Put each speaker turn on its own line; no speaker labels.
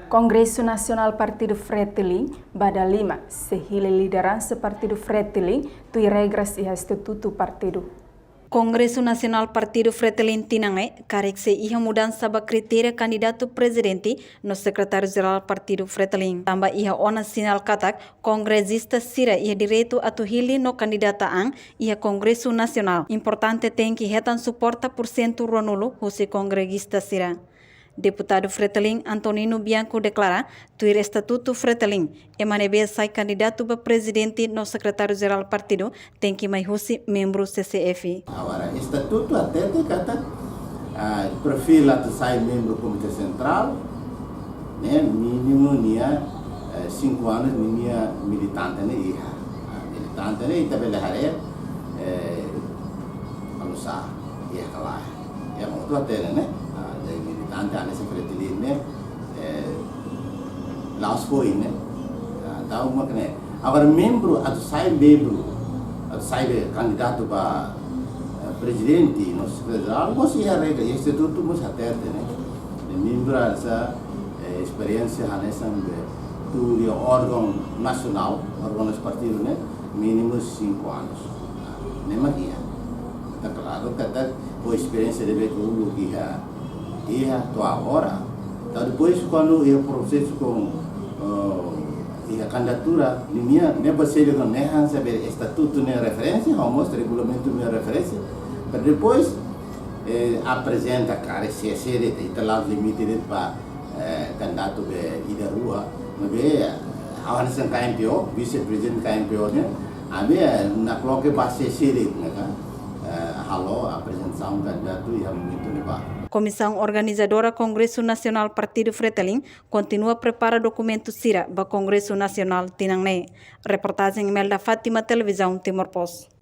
Congresso Nacional Partido Fretilin, Bada 5, sehile liderança Partido Fretilin, tui regras e estatuto partido.
Congresso Nacional Partido Fretilin Tinangai, karekse iha mudança ba kriteria candidato presidente no secretário-geral Partido Fretilin. Tamba iha ona sinal katak, congressista sira iha direito atuhili no candidata ang iha Congresso Nacional. Importante tem que retan suporta por cento ronulo husi congressista sira. Deputado Fretilin Antonino Bianco declara tuir estatuto Fretilin emanebe sai candidato ba presidente no secretário-geral partido tem que mais husi membro CCF.
Agora, estatuto até tem kata perfil atau sai membro comitê central, né, mínimo nia 5 anos nia militante né iha. Militante né ita bela hare alusa iha kalah. Ya mau tu até né. Militante ane Fretilin ne last point ne tahu makne agora membro atau sai candidato para presidente no federal mos ia regra instituto mos aterte ne membro asa experiência hanesan tu dia órgão nacional órgão partido ne mínimo 5 anos memang ia tá claro kata o experiência deve com ia to agora. Então depois quando ia processo com ia candidatura, minha baseada com nehan saber estatuto ne referência, homos regulamento ne referência, mas depois apresenta cara se série e lá limite para candidato be ida rua, be awan sang KMPO, vice-president KMPO ne, abe na cloque base série ne kan. Halo apresentação candidato yang itu ne ba.
Comissão organizadora Congresso Nacional Partido Fretilin continua a preparar documento SIRA para Congresso Nacional Tinangai. Reportagem Imelda Fátima, Televisão Timor Post.